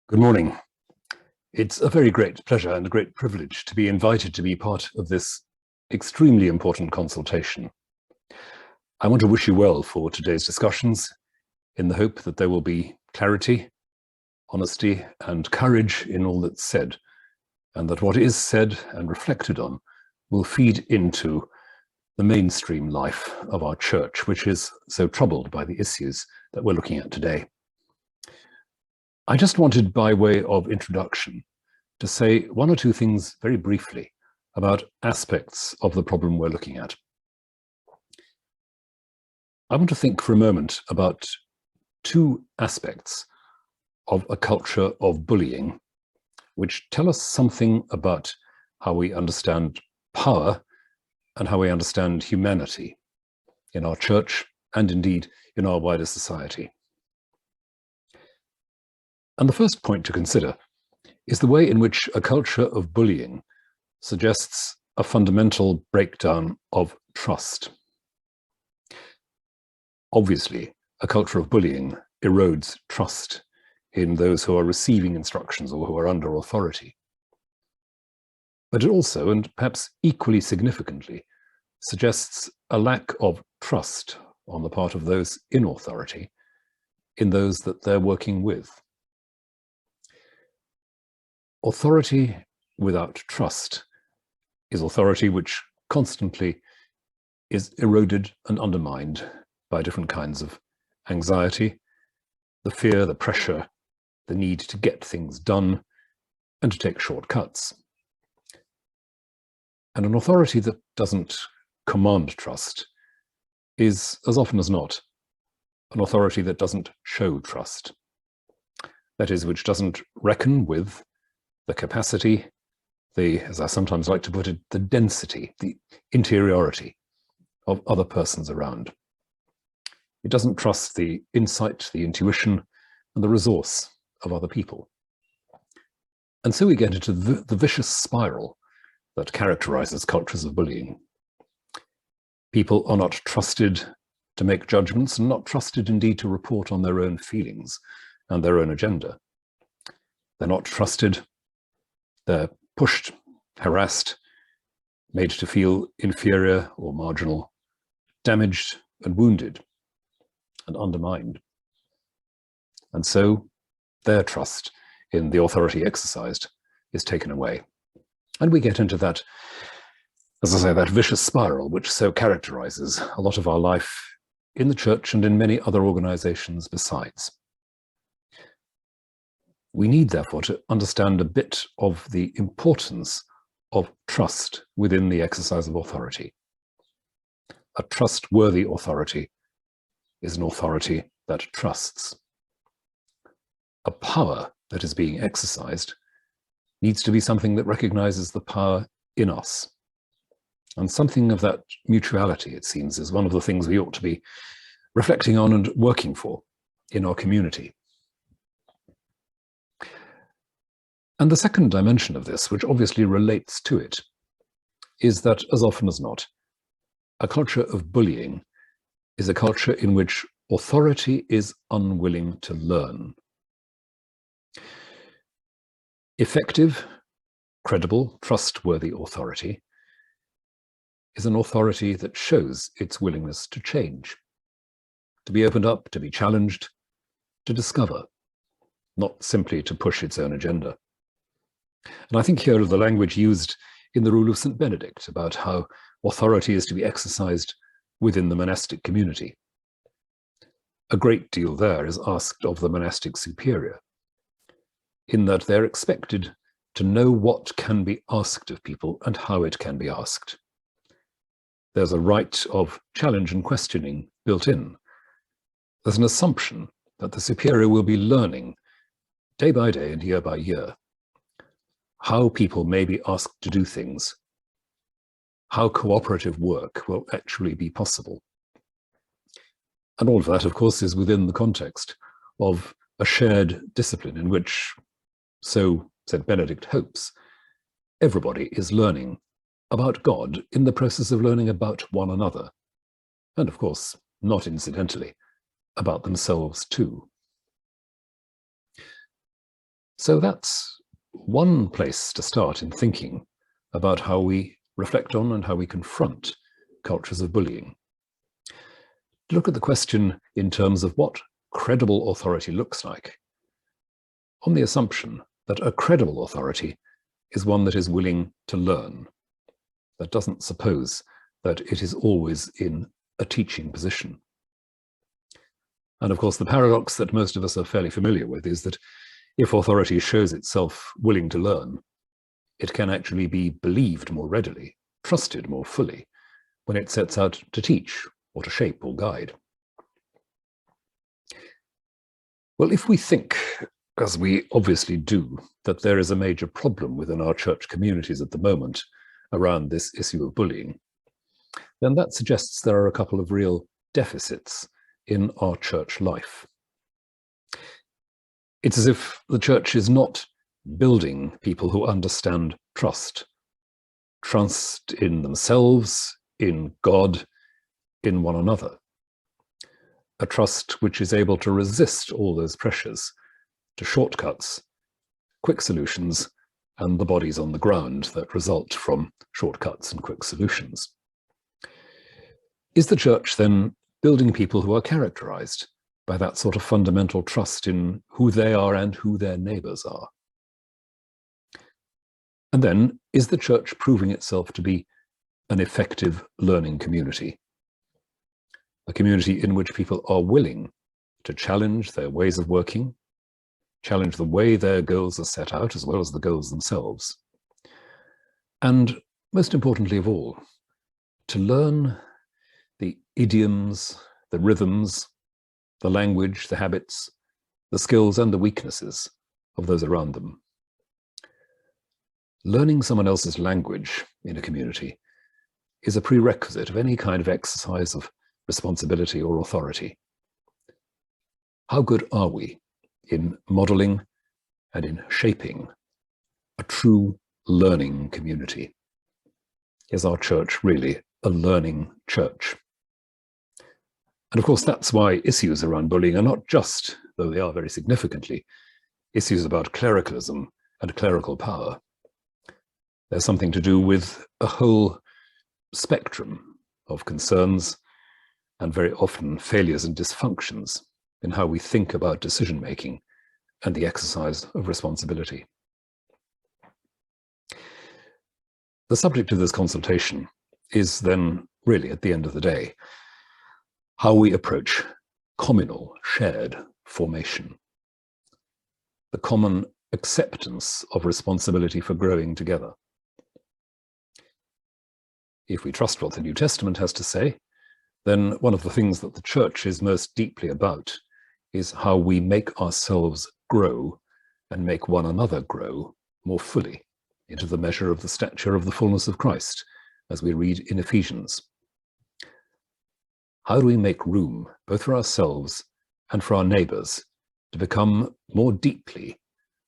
Good morning. It's a very great pleasure and a great privilege to be invited to be part of this extremely important consultation. I want to wish you well for today's discussions in the hope that there will be clarity, honesty, and courage in all that's said, and that what is said and reflected on will feed into the mainstream life of our church, which is so troubled by the issues that we're looking at today. I just wanted, by way of introduction, to say one or two things very briefly about aspects of the problem we're looking at. I want to think for a moment about two aspects of a culture of bullying, which tell us something about how we understand power and how we understand humanity in our church and indeed in our wider society. And the first point to consider is the way in which a culture of bullying suggests a fundamental breakdown of trust. Obviously, a culture of bullying erodes trust in those who are receiving instructions or who are under authority. But it also, and perhaps equally significantly, suggests a lack of trust on the part of those in authority in those that they're working with. Authority without trust is authority which constantly is eroded and undermined by different kinds of anxiety, the fear, the pressure, the need to get things done and to take shortcuts. And an authority that doesn't command trust is, as often as not, an authority that doesn't show trust. That is, which doesn't reckon with the capacity, as I sometimes like to put it, the density, the interiority of other persons around. It doesn't trust the insight, the intuition, and the resource of other people. And so we get into the vicious spiral that characterizes cultures of bullying. People are not trusted to make judgments and not trusted indeed to report on their own feelings and their own agenda. They're not trusted. They're pushed, harassed, made to feel inferior or marginal, damaged and wounded and undermined. And so their trust in the authority exercised is taken away. And we get into that, as I say, that vicious spiral which so characterizes a lot of our life in the church and in many other organizations besides. We need, therefore, to understand a bit of the importance of trust within the exercise of authority. A trustworthy authority is an authority that trusts. A power that is being exercised needs to be something that recognizes the power in us. And something of that mutuality, it seems, is one of the things we ought to be reflecting on and working for in our community. And the second dimension of this, which obviously relates to it, is that, as often as not, a culture of bullying is a culture in which authority is unwilling to learn. Effective, credible, trustworthy authority is an authority that shows its willingness to change, to be opened up, to be challenged, to discover, not simply to push its own agenda. And I think here of the language used in the rule of St. Benedict about how authority is to be exercised within the monastic community. A great deal there is asked of the monastic superior, in that they're expected to know what can be asked of people and how it can be asked. There's a right of challenge and questioning built in. There's an assumption that the superior will be learning day by day and year by year how people may be asked to do things, how cooperative work will actually be possible. And all of that, of course, is within the context of a shared discipline in which, so St. Benedict hopes, everybody is learning about God in the process of learning about one another, and of course, not incidentally, about themselves too. So that's one place to start in thinking about how we reflect on and how we confront cultures of bullying. To look at the question in terms of what credible authority looks like, on the assumption that a credible authority is one that is willing to learn, that doesn't suppose that it is always in a teaching position. And of course, the paradox that most of us are fairly familiar with is that if authority shows itself willing to learn, it can actually be believed more readily, trusted more fully, when it sets out to teach or to shape or guide. Well, if we think, as we obviously do, that there is a major problem within our church communities at the moment around this issue of bullying, then that suggests there are a couple of real deficits in our church life. It's as if the church is not building people who understand trust in themselves, in God, in one another. A trust which is able to resist all those pressures to shortcuts, quick solutions, and the bodies on the ground that result from shortcuts and quick solutions. Is the church then building people who are characterized by that sort of fundamental trust in who they are and who their neighbors are? And then, is the church proving itself to be an effective learning community? A community in which people are willing to challenge their ways of working, challenge the way their goals are set out, as well as the goals themselves. And most importantly of all, to learn the idioms, the rhythms, the language, the habits, the skills and the weaknesses of those around them. Learning someone else's language in a community is a prerequisite of any kind of exercise of responsibility or authority. How good are we in modeling and in shaping a true learning community? Is our church really a learning church? And of course, that's why issues around bullying are not just, though they are very significantly, issues about clericalism and clerical power. There's something to do with a whole spectrum of concerns and very often failures and dysfunctions in how we think about decision-making and the exercise of responsibility. The subject of this consultation is then really, at the end of the day, how we approach communal, shared formation, the common acceptance of responsibility for growing together. If we trust what the New Testament has to say, then one of the things that the church is most deeply about is how we make ourselves grow and make one another grow more fully into the measure of the stature of the fullness of Christ, as we read in Ephesians. How do we make room, both for ourselves and for our neighbors, to become more deeply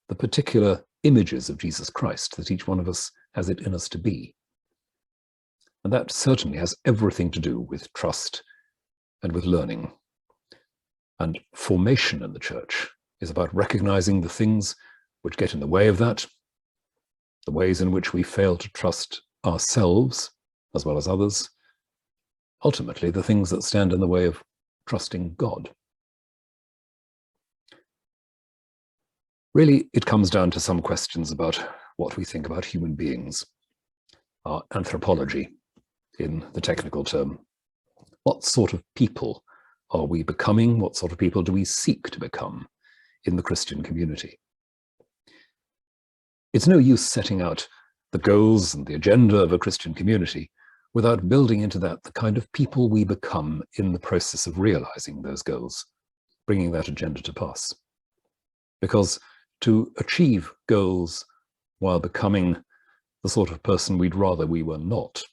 the particular images of Jesus Christ that each one of us has it in us to be? And that certainly has everything to do with trust and with learning. And formation in the church is about recognizing the things which get in the way of that, the ways in which we fail to trust ourselves as well as others, ultimately the things that stand in the way of trusting God. Really, it comes down to some questions about what we think about human beings, our anthropology in the technical term. What sort of people are we becoming? What sort of people do we seek to become in the Christian community? It's no use setting out the goals and the agenda of a Christian community without building into that the kind of people we become in the process of realizing those goals, bringing that agenda to pass. Because to achieve goals while becoming the sort of person we'd rather we were not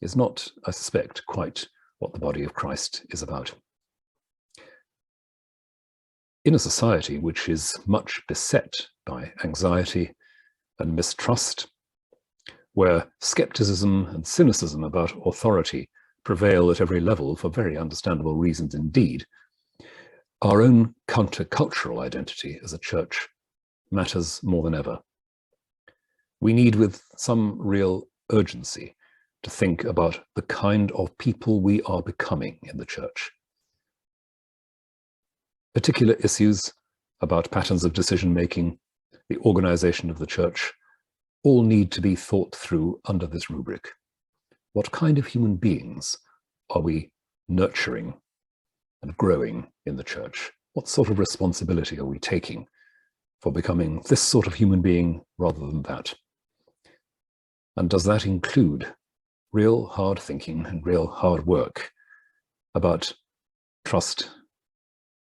is not, I suspect, quite what the body of Christ is about. In a society which is much beset by anxiety and mistrust, where skepticism and cynicism about authority prevail at every level for very understandable reasons indeed, our own countercultural identity as a church matters more than ever. We need, with some real urgency, to think about the kind of people we are becoming in the church. Particular issues about patterns of decision-making, the organization of the church, all need to be thought through under this rubric. What kind of human beings are we nurturing and growing in the church? What sort of responsibility are we taking for becoming this sort of human being rather than that? And does that include real hard thinking and real hard work about trust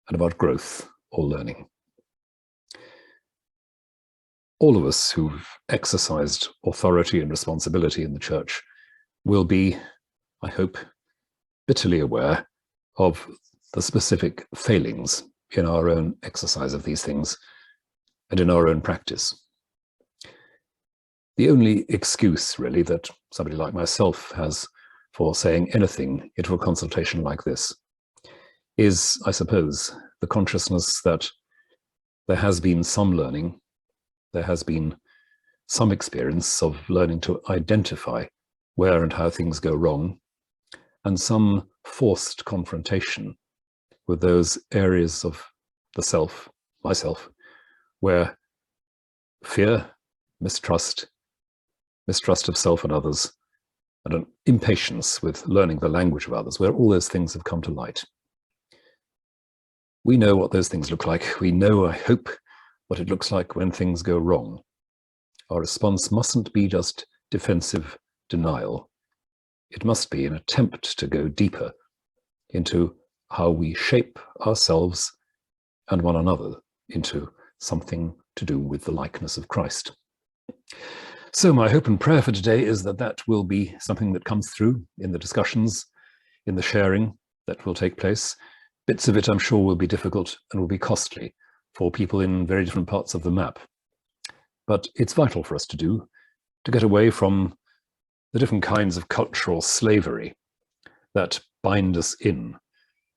and about growth or learning? All of us who've exercised authority and responsibility in the church will be, I hope, bitterly aware of the specific failings in our own exercise of these things and in our own practice. The only excuse, really, that somebody like myself has for saying anything into a consultation like this is, I suppose, the consciousness that there has been some learning, there has been some experience of learning to identify where and how things go wrong, and some forced confrontation with those areas of the self, myself, where fear, mistrust of self and others, and an impatience with learning the language of others, where all those things have come to light. We know what those things look like. We know, I hope, what it looks like when things go wrong. Our response mustn't be just defensive denial. It must be an attempt to go deeper into how we shape ourselves and one another into something to do with the likeness of Christ. So my hope and prayer for today is that that will be something that comes through in the discussions, in the sharing that will take place. Bits of it, I'm sure, will be difficult and will be costly for people in very different parts of the map. But it's vital for us to get away from the different kinds of cultural slavery that bind us in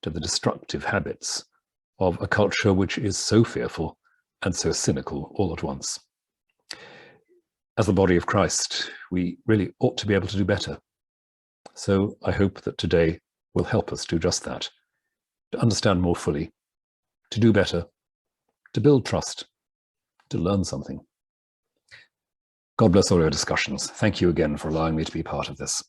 to the destructive habits of a culture which is so fearful and so cynical all at once. As the body of Christ, we really ought to be able to do better. So I hope that today will help us do just that, to understand more fully, to do better, to build trust, to learn something. God bless all your discussions. Thank you again for allowing me to be part of this.